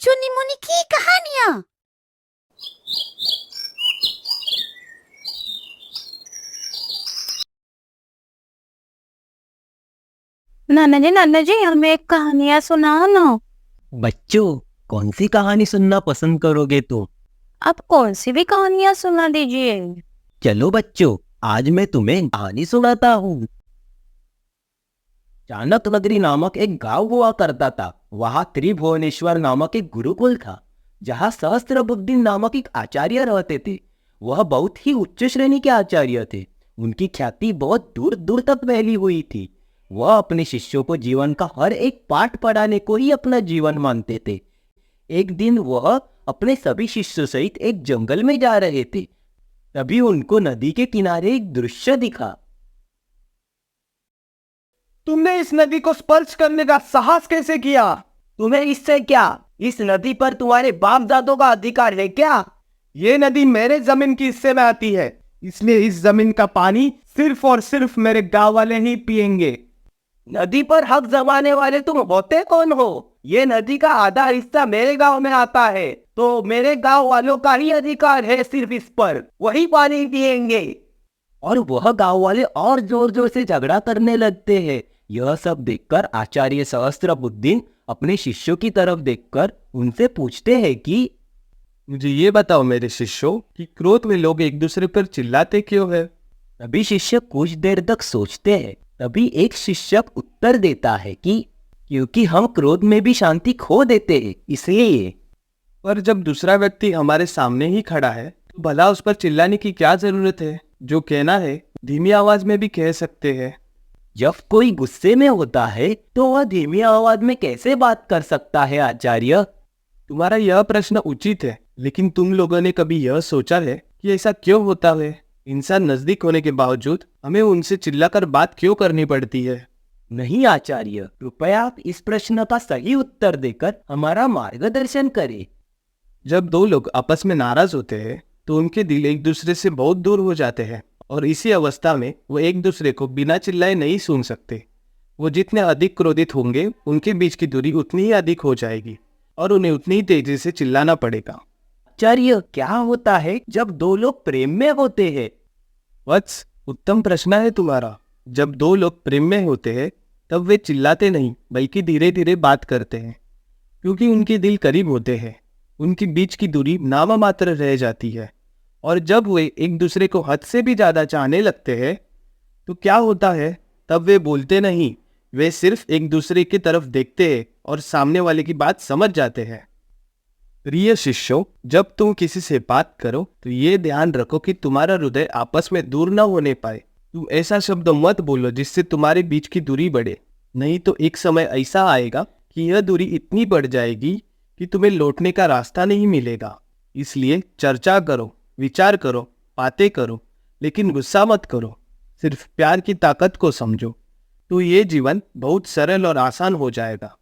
चुनी मुनी की कहानियां। नाना जी हमें एक कहानियां सुनाओ ना। बच्चों, कौन सी कहानी सुनना पसंद करोगे तुम? आप कौन सी भी कहानियां सुना दीजिए। चलो बच्चों, आज मैं तुम्हें कहानी सुनाता हूँ। चाणक नगरी नामक एक गांव हुआ करता था। वहां त्रिभुवनेश्वर नामक एक गुरुकुल था, जहां सहस्त्रबुद्धि नामक एक आचार्य रहते थे। वह बहुत ही उच्च श्रेणी के आचार्य थे। उनकी ख्याति बहुत दूर दूर तक फैली हुई थी। वह अपने शिष्यों को जीवन का हर एक पाठ पढ़ाने को ही अपना जीवन मानते थे। एक दिन वह अपने सभी शिष्यों सहित एक जंगल में जा रहे थे। तभी उनको नदी के किनारे एक दृश्य दिखा। तुमने इस नदी को स्पर्श करने का साहस कैसे किया? तुम्हें इससे क्या? इस नदी पर तुम्हारे बाप दादों का अधिकार है क्या? ये नदी मेरे जमीन की हिस्से में आती है, इसलिए इस जमीन का पानी सिर्फ और सिर्फ मेरे गांव वाले ही पिएंगे। नदी पर हक जमाने वाले तुम होते कौन हो? ये नदी का आधा हिस्सा मेरे गांव में आता है, तो मेरे गांव वालों का ही अधिकार है सिर्फ इस पर। वही पानी पिएंगे। और वह गांव वाले और जोर जोर से झगड़ा करने लगते हैं। यह सब देखकर आचार्य सहस्त्रबुद्धि अपने शिष्यों की तरफ देखकर उनसे पूछते हैं कि मुझे ये बताओ मेरे शिष्यों कि क्रोध में लोग एक दूसरे पर चिल्लाते क्यों है? तभी शिष्य कुछ देर तक सोचते हैं। तभी एक शिक्षक उत्तर देता है कि क्योंकि हम क्रोध में भी शांति खो देते हैं, इसलिए। पर जब दूसरा व्यक्ति हमारे सामने ही खड़ा है तो भला उस पर चिल्लाने की क्या जरूरत है? जो कहना है धीमी आवाज में भी कह सकते हैं। जब कोई गुस्से में होता है तो वह धीमी आवाज में कैसे बात कर सकता है आचार्य? तुम्हारा यह प्रश्न उचित है, लेकिन तुम लोगों ने कभी यह सोचा है कि ऐसा क्यों होता है? इंसान नजदीक होने के बावजूद हमें उनसे चिल्लाकर बात क्यों करनी पड़ती है? नहीं आचार्य, कृपया आप इस प्रश्न का सही उत्तर देकर हमारा मार्गदर्शन करें। जब दो लोग आपस में नाराज होते हैं तो उनके दिल एक दूसरे से बहुत दूर हो जाते हैं, और इसी अवस्था में वो एक दूसरे को बिना चिल्लाए नहीं सुन सकते। वो जितने अधिक क्रोधित होंगे उनके बीच की दूरी उतनी ही अधिक हो जाएगी और उन्हें उतनी ही तेजी से चिल्लाना पड़ेगा। आचार्य, क्या होता है जब दो लोग प्रेम में होते हैं? वत्स, उत्तम प्रश्न है तुम्हारा। जब दो लोग प्रेम में होते हैं तब वे चिल्लाते नहीं बल्कि धीरे धीरे बात करते हैं, क्योंकि उनके दिल करीब होते हैं। उनके बीच की दूरी नाम मात्र रह जाती है, और जब वे एक दूसरे को हद से भी ज्यादा चाहने लगते हैं तो क्या होता है? तब वे बोलते नहीं, वे सिर्फ एक दूसरे की तरफ देखते हैं और सामने वाले की बात समझ जाते हैं। प्रिय शिष्यों, जब तुम किसी से बात करो तो ये ध्यान रखो कि तुम्हारा हृदय आपस में दूर न होने पाए। तुम ऐसा शब्द मत बोलो जिससे तुम्हारे बीच की दूरी बढ़े, नहीं तो एक समय ऐसा आएगा कि यह दूरी इतनी बढ़ जाएगी कि तुम्हें लौटने का रास्ता नहीं मिलेगा। इसलिए चर्चा करो, विचार करो, बातें करो, लेकिन गुस्सा मत करो। सिर्फ प्यार की ताकत को समझो, तो ये जीवन बहुत सरल और आसान हो जाएगा।